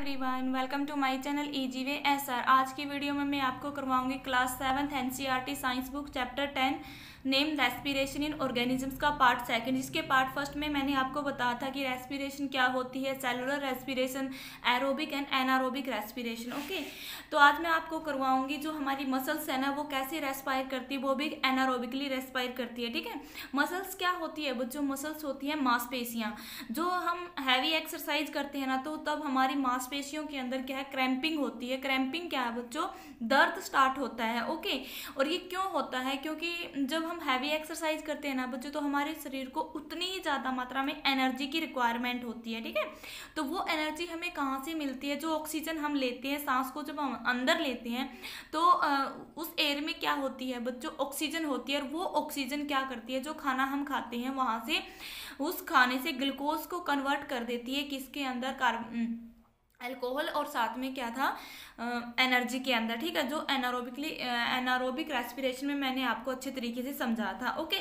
Everyone, welcome to my channel easy way SR. आज की video में मैं आपको करवाऊंगी class 7th NCERT science book chapter 10 name respiration in organisms का पार्ट सेकंड, जिसके पार्ट फर्स्ट में मैंने आपको बताया था कि रेस्पिरेशन क्या होती है, cellular respiration, aerobic and anaerobic respiration. Okay, तो आज मैं आपको करवाऊंगी जो हमारी मसल्स है ना वो कैसे रेस्पायर करती है, वो भी एनारोबिकली रेस्पायर करती है। ठीक है, मसल्स क्या होती है बच्चों? मसल्स होती है मांसपेशियां। जो हम हैवी एक्सरसाइज करते हैं ना तो तब हमारी मांसपेशियों के अंदर क्या है, क्रैम्पिंग होती है। क्रैम्पिंग क्या है बच्चों? दर्द स्टार्ट होता है। ओके, और ये क्यों होता है? क्योंकि जब हम हैवी एक्सरसाइज करते हैं ना बच्चों तो हमारे शरीर को उतनी ही ज्यादा मात्रा में एनर्जी की रिक्वायरमेंट होती है। ठीक है, तो वो एनर्जी हमें कहाँ से मिलती है? जो ऑक्सीजन हम लेते हैं, सांस को जब हम अंदर लेते हैं तो उस एयर में क्या होती है बच्चों? ऑक्सीजन होती है। और वो ऑक्सीजन क्या करती है, जो खाना हम खाते हैं वहां से उस खाने से ग्लूकोज को कन्वर्ट कर देती है किसके अंदर? अल्कोहल और साथ में क्या था, एनर्जी के अंदर। ठीक है, जो एनारोबिक रेस्पिरेशन में मैंने आपको अच्छे तरीके से समझा था। ओके,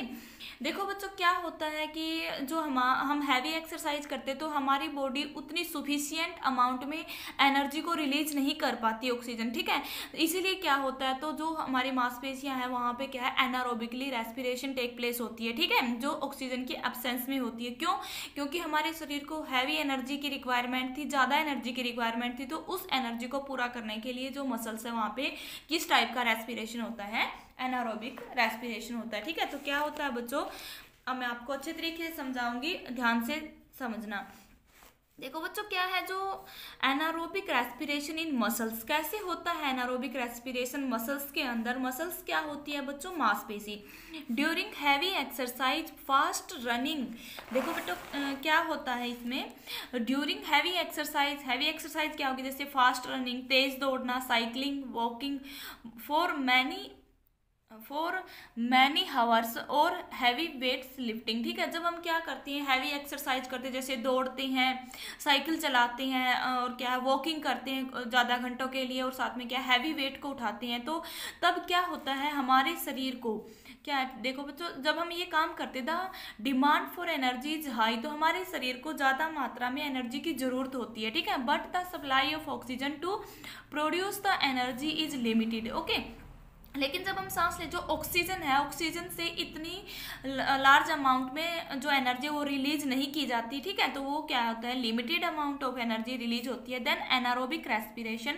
देखो बच्चों क्या होता है कि जो हम हैवी एक्सरसाइज करते हैं तो हमारी बॉडी उतनी सुफिशियंट अमाउंट में एनर्जी को रिलीज नहीं कर पाती ऑक्सीजन। ठीक है, इसीलिए क्या होता है, तो जो हमारी मांसपेशियां हैं वहां पे क्या है, एनारोबिकली रेस्पिरेशन टेक प्लेस होती है। ठीक है, जो ऑक्सीजन की एब्सेंस में होती है। क्यों? क्योंकि हमारे शरीर को हैवी एनर्जी की रिक्वायरमेंट थी, ज्यादा एनर्जी की रिक्वायरमेंट थी, तो उस एनर्जी को पूरा करने के लिए जो मसल्स है वहां पे किस टाइप का रेस्पिरेशन होता है? एनारोबिक रेस्पिरेशन होता है। ठीक है, तो क्या होता है बच्चों, अब मैं आपको अच्छे तरीके से समझाऊंगी, ध्यान से समझना। देखो बच्चों क्या है जो एनारोबिक रेस्पिरेशन इन मसल्स, कैसे होता है एनारोबिक रेस्पिरेशन मसल्स के अंदर? मसल्स क्या होती है बच्चों? मांसपेशी। During heavy exercise, fast running. देखो बेटो क्या होता है इसमें, ड्यूरिंग हैवी एक्सरसाइज क्या होगी? जैसे फास्ट रनिंग, तेज दौड़ना, cycling, walking for many hours और हैवी वेट्स लिफ्टिंग। ठीक है, जब हम क्या करते हैं, हैवी एक्सरसाइज करते हैं, जैसे दौड़ते हैं, साइकिल चलाते हैं और क्या है, वॉकिंग करते हैं ज़्यादा घंटों के लिए, और साथ में क्या हैवी वेट को उठाते हैं, तो तब क्या होता है हमारे शरीर को क्या? देखो बच्चों जब हम ये काम करते थे, demand for energy is high, तो हमारे शरीर को ज़्यादा मात्रा में एनर्जी की जरूरत होती है। ठीक है, but the supply of oxygen to produce the energy is limited. Okay, लेकिन जब हम सांस ले, जो ऑक्सीजन है, ऑक्सीजन से इतनी लार्ज अमाउंट में जो एनर्जी वो रिलीज नहीं की जाती। ठीक है, तो वो क्या होता है, limited amount of energy release होती है। Then anaerobic respiration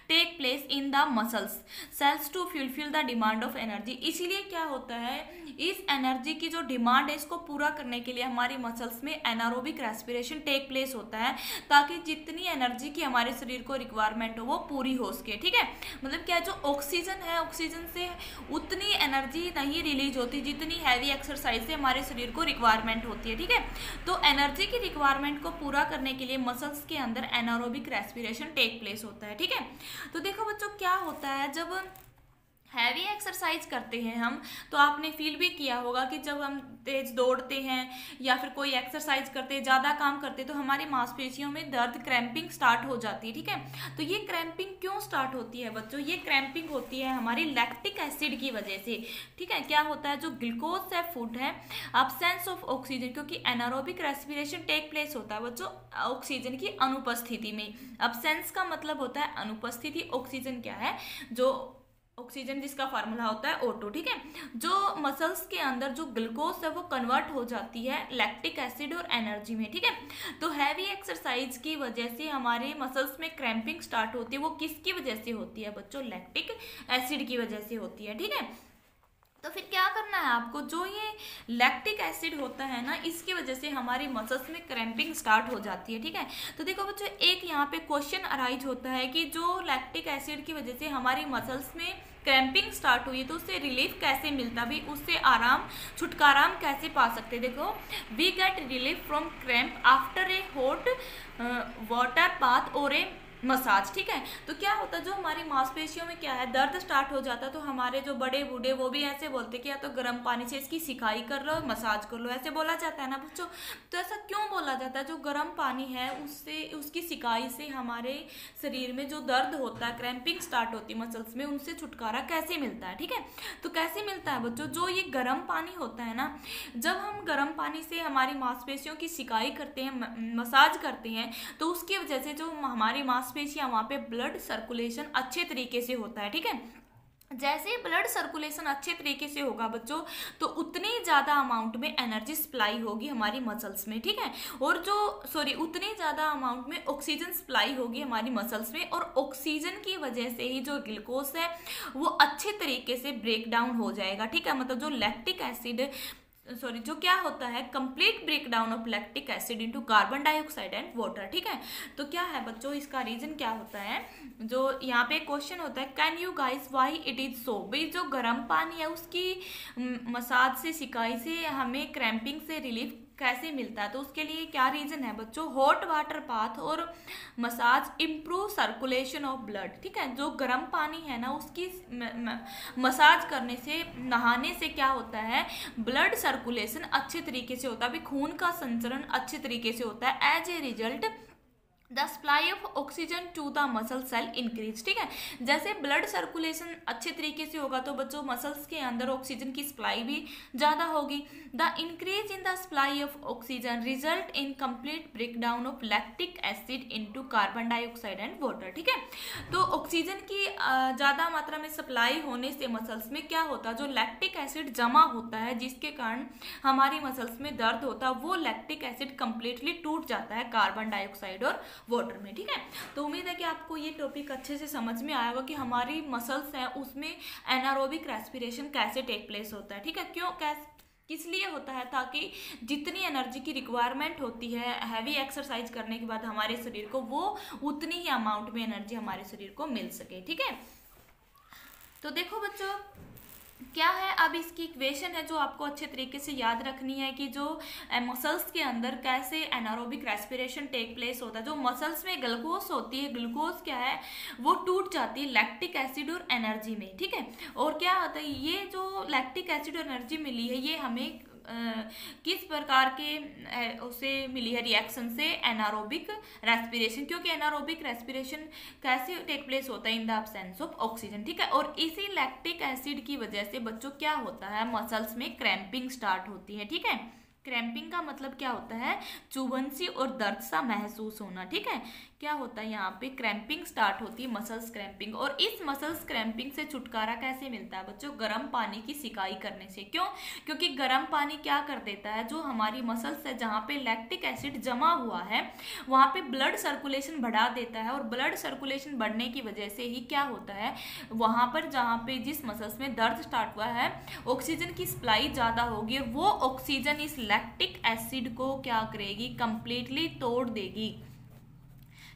take place in the muscles cells to fulfil the demand of energy. इसीलिए क्या होता है, इस एनर्जी की जो डिमांड है इसको पूरा करने के लिए हमारी मसल्स में एनारोबिक रेस्पिरेशन टेक प्लेस होता है, ताकि जितनी एनर्जी की हमारे शरीर को रिक्वायरमेंट हो वो पूरी हो सके। ठीक है, मतलब क्या, जो ऑक्सीजन है, ऑक्सीजन से उतनी एनर्जी नहीं रिलीज होती जितनी हैवी एक्सरसाइज से हमारे शरीर को रिक्वायरमेंट होती है। ठीक है, तो एनर्जी की रिक्वायरमेंट को पूरा करने के लिए मसल्स के अंदर एनारोबिक रेस्पिरेशन टेक प्लेस होता है। ठीक है, तो देखो बच्चों क्या होता है, जब हैवी एक्सरसाइज करते हैं हम, तो आपने फील भी किया होगा कि जब हम तेज दौड़ते हैं या फिर कोई एक्सरसाइज करते हैं, ज़्यादा काम करते हैं, तो हमारी मांसपेशियों में दर्द, क्रैम्पिंग स्टार्ट हो जाती है। ठीक है, तो ये क्रैम्पिंग क्यों स्टार्ट होती है बच्चों? ये क्रैम्पिंग होती है हमारी लैक्टिक एसिड की वजह से। ठीक है, क्या होता है, जो ग्लूकोज है, फूड है, अब्सेंस ऑफ ऑक्सीजन, क्योंकि एनारोबिक रेस्पिरेशन टेक प्लेस होता है बच्चों ऑक्सीजन की अनुपस्थिति में। अब्सेंस का मतलब होता है अनुपस्थिति, ऑक्सीजन क्या है, जो ऑक्सीजन जिसका फार्मूला होता है O2। ठीक है, जो मसल्स के अंदर जो ग्लूकोज है वो कन्वर्ट हो जाती है लैक्टिक एसिड और एनर्जी में। ठीक है, तो हैवी एक्सरसाइज की वजह से हमारे मसल्स में क्रैम्पिंग स्टार्ट होती है। वो किसकी वजह से होती है बच्चों? लैक्टिक एसिड की वजह से होती है। ठीक है, तो फिर क्या करना है आपको, जो ये लैक्टिक एसिड होता है ना, इसकी वजह से हमारी मसल्स में क्रैम्पिंग स्टार्ट हो जाती है। ठीक है, तो देखो बच्चों एक यहाँ पे क्वेश्चन अराइज होता है कि जो लैक्टिक एसिड की वजह से हमारी मसल्स में क्रैम्पिंग स्टार्ट हुई है तो उससे रिलीफ कैसे मिलता, भी उससे छुटकारा कैसे पा सकते? देखो, we get relief from cramp after a hot water bath और ए मसाज। ठीक है, तो क्या होता है, जो हमारी मांसपेशियों में क्या है, दर्द स्टार्ट हो जाता है, तो हमारे जो बड़े बूढ़े वो भी ऐसे बोलते कि या तो गर्म पानी से इसकी सिकाई कर लो, मसाज कर लो, ऐसे बोला जाता है ना बच्चों। तो ऐसा क्यों बोला जाता है? जो गर्म पानी है उससे, उसकी सिकाई से हमारे शरीर में जो दर्द होता है, क्रैम्पिंग स्टार्ट होती है मसल्स में, उनसे छुटकारा कैसे मिलता है? ठीक है, तो कैसे मिलता है बच्चों, जो ये गर्म पानी होता है ना, जब हम गर्म पानी से हमारी मांसपेशियों की सिकाई करते हैं, मसाज करते हैं, तो उसकी वजह से जो हमारी मांसपेशियां, वहाँ पे ब्लड सर्कुलेशन अच्छे तरीके से होता है। ठीक है, जैसे ब्लड सर्कुलेशन अच्छे तरीके से होगा बच्चों, तो उतनी ज़्यादा अमाउंट में एनर्जी सप्लाई होगी हमारी मसल्स में। ठीक है, और उतनी ज़्यादा अमाउंट में ऑक्सीजन सप्लाई होगी हमारी मसल्स में, और ऑक्सीजन की वजह से ही जो ग्लूकोज है वो अच्छे तरीके से ब्रेक डाउन हो जाएगा। ठीक है, मतलब जो लैक्टिक एसिड जो क्या होता है, complete break down of lactic acid into carbon dioxide and water. ठीक है, तो क्या है बच्चों, इसका रीजन क्या होता है, जो यहाँ पे क्वेश्चन होता है, can you guys why it is so. भाई जो गर्म पानी है उसकी मसाज से, सिकाई से हमें क्रैम्पिंग से रिलीफ कैसे मिलता है, तो उसके लिए क्या रीजन है बच्चों, हॉट वाटर बाथ और massage improve circulation of blood. ठीक है, जो गर्म पानी है ना उसकी मसाज करने से, नहाने से क्या होता है, ब्लड सर्कुलेशन अच्छे तरीके से होता है, अभी खून का संचरण अच्छे तरीके से होता है। As a result the supply of oxygen to the muscle cell increase. ठीक है, जैसे ब्लड सर्कुलेशन अच्छे तरीके से होगा तो बच्चों मसल्स के अंदर ऑक्सीजन की सप्लाई भी ज़्यादा होगी। The increase in the supply of oxygen result in complete breakdown of lactic acid into carbon dioxide and water. ठीक है, तो ऑक्सीजन की ज़्यादा मात्रा में सप्लाई होने से मसल्स में क्या होता है, जो लैक्टिक एसिड जमा होता है जिसके कारण हमारी मसल्स में दर्द होता है, वो लैक्टिक एसिड कंप्लीटली टूट जाता है कार्बन डाइऑक्साइड और वाटर में। ठीक है, तो उम्मीद है कि आपको ये टॉपिक अच्छे से समझ में आएगा कि हमारी मसल्स हैं उसमें एनारोबिक रेस्पिरेशन कैसे टेक प्लेस होता है। ठीक है, किस लिए होता है, ताकि जितनी एनर्जी की रिक्वायरमेंट होती है हैवी एक्सरसाइज करने के बाद हमारे शरीर को, वो उतनी ही अमाउंट में एनर्जी हमारे शरीर को मिल सके। ठीक है, तो देखो बच्चों क्या है, अब इसकी इक्वेशन है जो आपको अच्छे तरीके से याद रखनी है कि जो मसल्स के अंदर कैसे एनारोबिक रेस्पिरेशन टेक प्लेस होता है। जो मसल्स में ग्लूकोज होती है, ग्लूकोज क्या है वो टूट जाती है लैक्टिक एसिड और एनर्जी में। ठीक है, और क्या होता है, ये जो लैक्टिक एसिड और एनर्जी मिली है ये हमें किस प्रकार के उसे मिली है, रिएक्शन से, एनारोबिक रेस्पिरेशन, क्योंकि एनारोबिक रेस्पिरेशन कैसे टेक प्लेस होता है, in the absence of oxygen. ठीक है, और इसी लैक्टिक एसिड की वजह से बच्चों क्या होता है, मसल्स में क्रैम्पिंग स्टार्ट होती है। ठीक है, क्रैम्पिंग का मतलब क्या होता है, चुभन सी और दर्द सा महसूस होना। ठीक है, क्या होता है यहाँ पे क्रैम्पिंग स्टार्ट होती है, मसल्स क्रैम्पिंग। और इस मसल्स क्रैम्पिंग से छुटकारा कैसे मिलता है बच्चों, गर्म पानी की सिकाई करने से। क्यों, क्योंकि गर्म पानी क्या कर देता है, जो हमारी मसल्स है जहाँ पे लैक्टिक एसिड जमा हुआ है वहाँ पे ब्लड सर्कुलेशन बढ़ा देता है, और ब्लड सर्कुलेशन बढ़ने की वजह से ही क्या होता है, वहाँ पर जहाँ पे जिस मसल्स में दर्द स्टार्ट हुआ है ऑक्सीजन की सप्लाई ज़्यादा होगी, और वो ऑक्सीजन इस लैक्टिक एसिड को क्या करेगी, कंप्लीटली तोड़ देगी,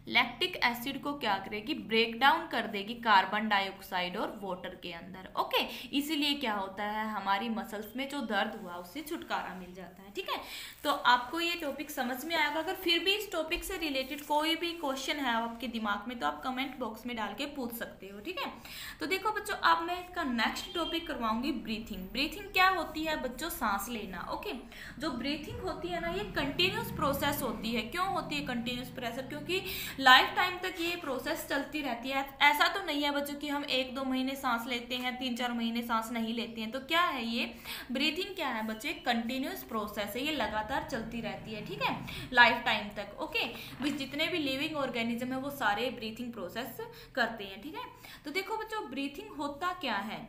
लैक्टिक एसिड को क्या करेगी, ब्रेक डाउन कर देगी कार्बन डाइऑक्साइड और वाटर के अंदर। ओके, इसीलिए क्या होता है, हमारी मसल्स में जो दर्द हुआ उससे छुटकारा मिल जाता है। ठीक है, तो आपको ये टॉपिक समझ में आएगा। अगर फिर भी इस टॉपिक से रिलेटेड कोई भी क्वेश्चन है आपके दिमाग में तो आप कमेंट बॉक्स में डाल के पूछ सकते हो। ठीक है, तो देखो बच्चों अब मैं इसका नेक्स्ट टॉपिक करवाऊंगी ब्रीथिंग। ब्रीथिंग क्या होती है बच्चों, सांस लेना। ओके, जो ब्रीथिंग होती है ना ये कंटिन्यूस प्रोसेस होती है। क्यों होती है कंटिन्यूस प्रोसेस, क्योंकि लाइफ टाइम तक ये प्रोसेस चलती रहती है। ऐसा तो नहीं है बच्चों कि हम 1-2 महीने सांस लेते हैं, 3-4 महीने सांस नहीं लेते हैं। तो क्या है ये ब्रीथिंग, क्या है बच्चे, कंटिन्यूस प्रोसेस है, ये लगातार चलती रहती है। ठीक है, लाइफ टाइम तक। ओके, जितने भी लिविंग ऑर्गेनिज्म है वो सारे ब्रीथिंग प्रोसेस करते हैं। ठीक है, तो देखो बच्चों ब्रीथिंग होता क्या है,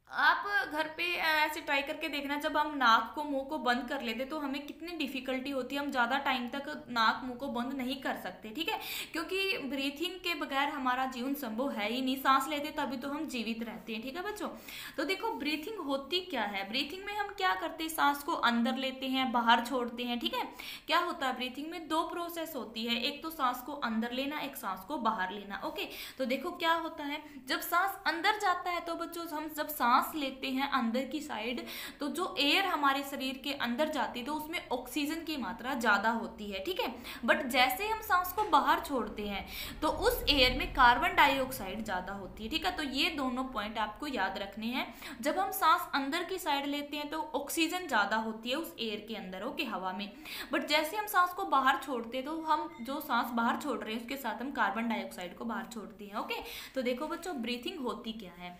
आप घर पे ऐसे ट्राई करके देखना, जब हम नाक को मुंह को बंद कर लेते तो हमें कितनी डिफिकल्टी होती है, हम ज़्यादा टाइम तक नाक मुंह को बंद नहीं कर सकते। ठीक है, क्योंकि ब्रीथिंग के बगैर हमारा जीवन संभव है ही नहीं, सांस लेते तभी तो हम जीवित रहते हैं। ठीक है बच्चों, तो देखो ब्रीथिंग होती क्या है, ब्रीथिंग में हम क्या करते हैं, सांस को अंदर लेते हैं, बाहर छोड़ते हैं। ठीक है, क्या होता है ब्रीथिंग में 2 प्रोसेस होती है, एक तो सांस को अंदर लेना, एक सांस को बाहर लेना। ओके, तो देखो क्या होता है, जब सांस अंदर जाता है तो बच्चों हम जब सांस लेते हैं अंदर की साइड, तो जो एयर हमारे शरीर के अंदर जाती है तो उसमें ऑक्सीजन की मात्रा ज्यादा होती है। ठीक है, बट जैसे हम सांस को बाहर छोड़ते हैं तो उस एयर में कार्बन डाइऑक्साइड ज्यादा होती है। ठीक है, तो ये दोनों पॉइंट आपको याद रखने हैं। जब हम सांस अंदर की साइड लेते हैं तो ऑक्सीजन ज्यादा होती है उस एयर के अंदर, ओके, हवा में, बट जैसे हम सांस को बाहर छोड़ते हैं तो हम जो सांस बाहर छोड़ रहे हैं उसके साथ हम कार्बन डाइऑक्साइड को बाहर छोड़ते हैं। ओके, तो देखो बच्चों ब्रीथिंग होती क्या है,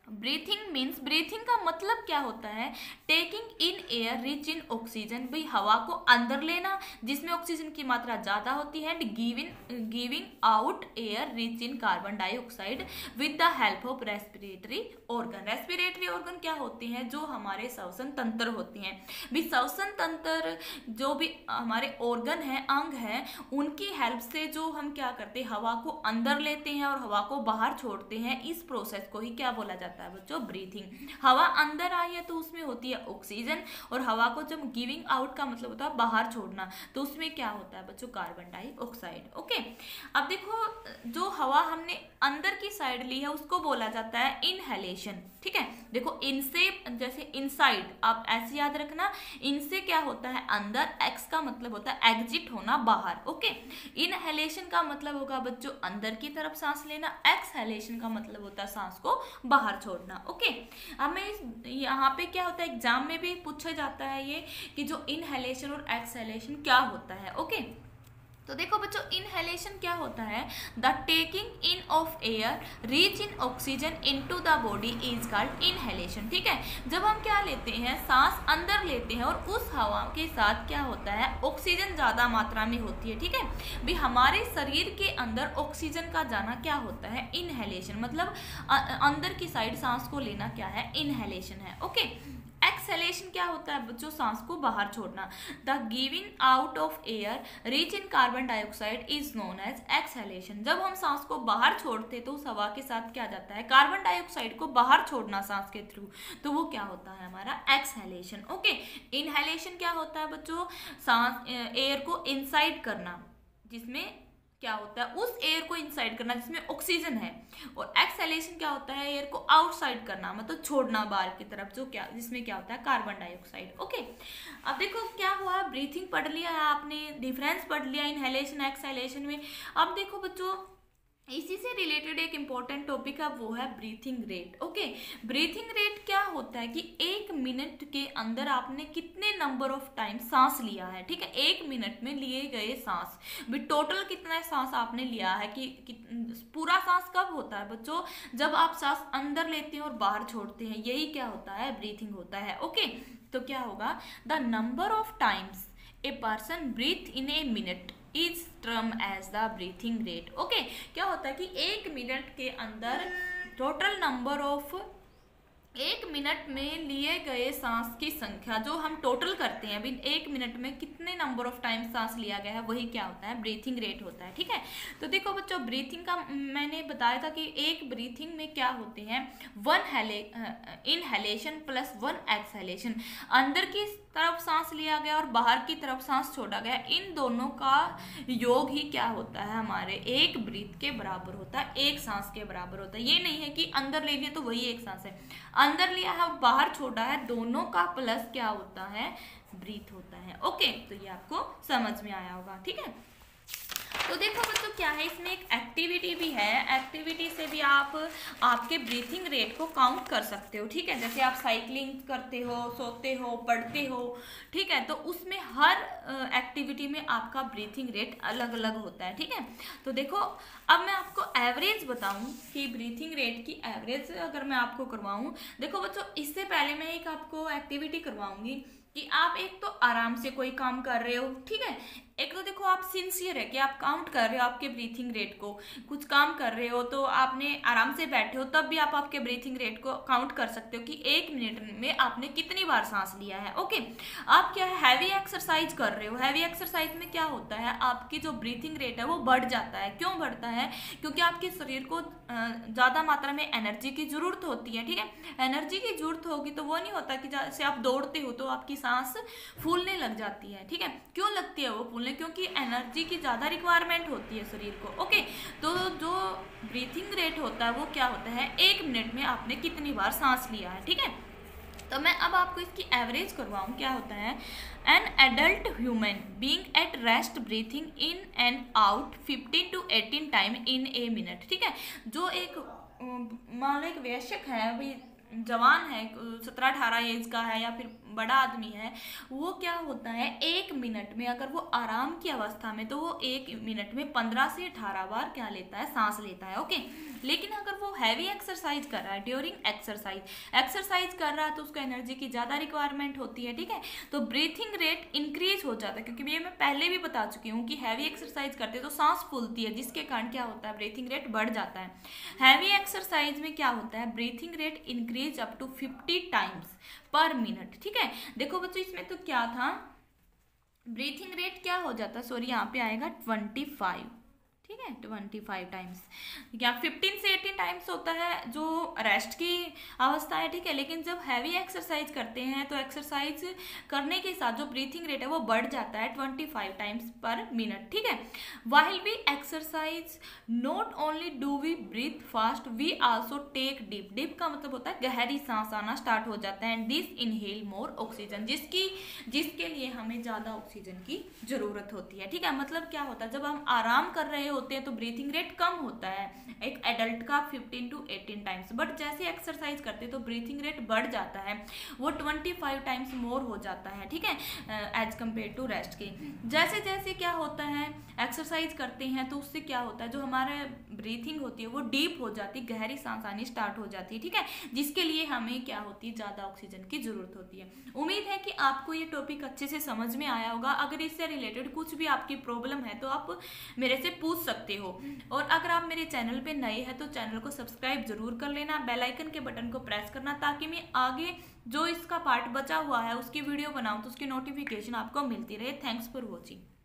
ब्रीथिंग मीन्स, ब्रीथिंग का मतलब क्या होता है, taking in air rich in oxygen, भाई हवा को अंदर लेना जिसमें ऑक्सीजन की मात्रा ज़्यादा होती है, and giving out air rich in carbon dioxide with the help of respiratory organ. Respiratory organ क्या होते हैं, जो हमारे श्वसन तंत्र होती हैं, भी श्वसन तंत्र जो भी हमारे ऑर्गन है, अंग है, उनकी हेल्प से जो हम क्या करते हैं, हवा को अंदर लेते हैं और हवा को बाहर छोड़ते हैं। इस प्रोसेस को ही क्या बोला जाता है बच्चों, ब्रीथिंग। हवा अंदर आई है तो उसमें होती है ऑक्सीजन, और हवा को जब गिविंग आउट का मतलब होता है बाहर छोड़ना, तो उसमें क्या होता है बच्चों, कार्बन डाइऑक्साइड। ओके, अब देखो जो हवा हमने अंदर की साइड ली है उसको बोला जाता है इनहेलेशन। ठीक है, देखो इनसे, जैसे इनसाइड आप ऐसे याद रखना, इनसे क्या होता है अंदर, एक्स का मतलब होता है एग्जिट होना, बाहर। ओके, इनहेलेशन का मतलब होगा बच्चों अंदर की तरफ सांस लेना, एक्सहेलेशन का मतलब होता है सांस को बाहर छोड़ना। ओके, अब मैं यहाँ पे क्या होता है, एग्जाम में भी पूछा जाता है ये कि जो इनहेलेशन और एक्सहेलेशन क्या होता है। ओके, तो देखो बच्चों, इनहेलेशन क्या होता है, the taking in of air rich in oxygen into the body is called inhalation. ठीक है, जब हम क्या लेते हैं, सांस अंदर लेते हैं और उस हवा के साथ क्या होता है, ऑक्सीजन ज़्यादा मात्रा में होती है। ठीक है, भी हमारे शरीर के अंदर ऑक्सीजन का जाना क्या होता है, इनहेलेशन, मतलब अंदर की साइड सांस को लेना क्या है, इनहेलेशन है। ओके, एक्सहेलेशन क्या होता है बच्चों, सांस को बाहर छोड़ना। The giving out of air rich in carbon dioxide is known as exhalation. जब हम सांस को बाहर छोड़ते तो उस हवा के साथ क्या जाता है, कार्बन डाइऑक्साइड को बाहर छोड़ना सांस के थ्रू, तो वो क्या होता है हमारा एक्सहेलेशन। ओके, इनहेलेशन क्या होता है बच्चों, सांस एयर को इनसाइड करना, जिसमें क्या होता है, उस एयर को इनसाइड करना जिसमें ऑक्सीजन है, और एक्सहेलेशन क्या होता है, एयर को आउटसाइड करना, मतलब छोड़ना बाहर की तरफ, जो क्या, जिसमें क्या होता है, कार्बन डाइऑक्साइड। ओके, अब देखो क्या हुआ, ब्रीथिंग पढ़ लिया है आपने, डिफरेंस पढ़ लिया इनहेलेशन एक्सहेलेशन में। अब देखो बच्चों, इसी से रिलेटेड एक इंपॉर्टेंट टॉपिक है, वो है breathing rate. Okay, breathing rate क्या होता है कि 1 मिनट के अंदर आपने कितने नंबर ऑफ टाइम सांस लिया है। ठीक है, 1 मिनट में लिए गए सांस, भी टोटल कितना सांस आपने लिया है, कि पूरा सांस कब होता है बच्चों, जब आप सांस अंदर लेते हैं और बाहर छोड़ते हैं, यही क्या होता है, ब्रीथिंग होता है। ओके, तो क्या होगा, the number of times a person breathe in a minute is term as the breathing rate. Okay, क्या होता है कि 1 मिनट के अंदर टोटल नंबर ऑफ, 1 मिनट में लिए गए सांस की संख्या जो हम टोटल करते हैं, अभी 1 मिनट में कितने नंबर ऑफ टाइम सांस लिया गया है, वही क्या होता है, ब्रीथिंग रेट होता है। ठीक है, तो देखो बच्चों, ब्रीथिंग का मैंने बताया था कि एक ब्रीथिंग में क्या होते हैं, 1 इनहेलेशन प्लस 1 एक्सहेलेशन, अंदर की तरफ सांस लिया गया और बाहर की तरफ सांस छोड़ा गया, इन दोनों का योग ही क्या होता है, हमारे एक ब्रीथ के बराबर होता है, एक सांस के बराबर होता है। ये नहीं है कि अंदर ले लिया तो वही एक सांस है, अंदर लिया है और बाहर छोड़ा है, दोनों का प्लस क्या होता है, ब्रीथ होता है। ओके, तो ये आपको समझ में आया होगा। ठीक है, तो देखो बच्चों क्या है, इसमें एक एक्टिविटी भी है, एक्टिविटी से भी आप आपके ब्रीथिंग रेट को काउंट कर सकते हो। ठीक है, जैसे आप साइकिलिंग करते हो, सोते हो, पढ़ते हो, ठीक है, तो उसमें हर एक्टिविटी में आपका ब्रीथिंग रेट अलग अलग होता है। ठीक है, तो देखो अब मैं आपको एवरेज बताऊं कि ब्रीथिंग रेट की एवरेज अगर मैं आपको करवाऊं, देखो बच्चों, इससे पहले मैं एक आपको एक्टिविटी करवाऊंगी कि आप एक तो आराम से कोई काम कर रहे हो, ठीक है, एक तो देखो आप सिंसियर है कि आप काउंट कर रहे हो आपके ब्रीथिंग रेट को, कुछ काम कर रहे हो तो आपने आराम से बैठे हो तब भी आप आपके ब्रीथिंग रेट को काउंट कर सकते हो कि 1 मिनट में आपने कितनी बार सांस लिया है। ओके, आप क्या है, हैवी एक्सरसाइज कर रहे हो, हैवी एक्सरसाइज में क्या होता है, आपकी जो ब्रीथिंग रेट है वो बढ़ जाता है। क्यों बढ़ता है, क्योंकि आपके शरीर को ज़्यादा मात्रा में एनर्जी की जरूरत होती है। ठीक है, एनर्जी की जरूरत होगी तो वो नहीं होता कि जैसे आप दौड़ते हो तो आपकी सांस फूलने लग जाती है। ठीक है, क्यों लगती है वो फूलने, क्योंकि एनर्जी की ज़्यादा रिक्वायरमेंट होती है शरीर को। ओके, तो जो ब्रीथिंग रेट होता है वो क्या होता है, 1 मिनट में आपने कितनी बार सांस लिया है। ठीक है, तो मैं अब आपको इसकी एवरेज करवाऊँ, क्या होता है, an adult human being at rest breathing in and out 15 to 18 time in a minute. ठीक है, जो एक मान लो एक वयस्क है, अभी जवान है, 17-18 एज का है या फिर बड़ा आदमी है, वो क्या होता है 1 मिनट में, अगर वो आराम की अवस्था में, तो वो 1 मिनट में 15 से 18 बार क्या लेता है, सांस लेता है। ओके, लेकिन अगर वो हैवी एक्सरसाइज कर रहा है, ड्यूरिंग एक्सरसाइज कर रहा है, तो उसको एनर्जी की ज़्यादा रिक्वायरमेंट होती है, ठीक है, तो ब्रीथिंग रेट इंक्रीज हो जाता है, क्योंकि ये मैं पहले भी बता चुकी हूँ कि हैवी एक्सरसाइज करते तो सांस फूलती है, जिसके कारण क्या होता है, ब्रीथिंग रेट बढ़ जाता है। हैवी एक्सरसाइज में क्या होता है, breathing rate increase up to 50 times per minute, ठीक है। देखो बच्चों, इसमें तो क्या था, ब्रीथिंग रेट क्या हो जाता है, सॉरी यहाँ पे आएगा 25, ठीक है, 25 टाइम्स, या 15 से 18 टाइम्स होता है जो रेस्ट की अवस्था है, ठीक है। लेकिन जब हैवी एक्सरसाइज करते हैं तो एक्सरसाइज करने के साथ जो ब्रीथिंग रेट है वो बढ़ जाता है 25 टाइम्स पर मिनट, ठीक है। While we exercise not only do we breathe fast, we also take deep, deep का मतलब होता है गहरी सांस आना स्टार्ट हो जाता है, and this inhale more oxygen, जिसके लिए हमें ज्यादा ऑक्सीजन की जरूरत होती है, ठीक है। मतलब क्या होता है, जब हम आराम कर रहे होते हैं तो ब्रीथिंग रेट कम होता है एक एडल्ट का 15 to 18 टाइम्स, बट जैसे एक्सरसाइज करते हैं तो ब्रीथिंग रेट बढ़ जाता है, वो 25 टाइम्स मोर हो जाता है, ठीक है, एज कम्पेयर टू रेस्ट के। जैसे जैसे क्या होता है, एक्सरसाइज करते हैं तो उससे क्या होता है, जो हमारे ब्रीथिंग होती है वो डीप हो जाती है, गहरी सांस आनी स्टार्ट हो जाती है, ठीक है, जिसके लिए हमें क्या होती है, ज्यादा ऑक्सीजन की जरूरत होती है। उम्मीद है कि आपको ये टॉपिक अच्छे से समझ में आया होगा। अगर इससे रिलेटेड कुछ भी आपकी प्रॉब्लम है तो आप मेरे से पूछ सकते हो, और अगर आप मेरे चैनल पे नए हैं तो चैनल को सब्सक्राइब जरूर कर लेना, बेल आइकन के बटन को प्रेस करना, ताकि मैं आगे जो इसका पार्ट बचा हुआ है उसकी वीडियो बनाऊं तो उसकी नोटिफिकेशन आपको मिलती रहे। Thanks for watching.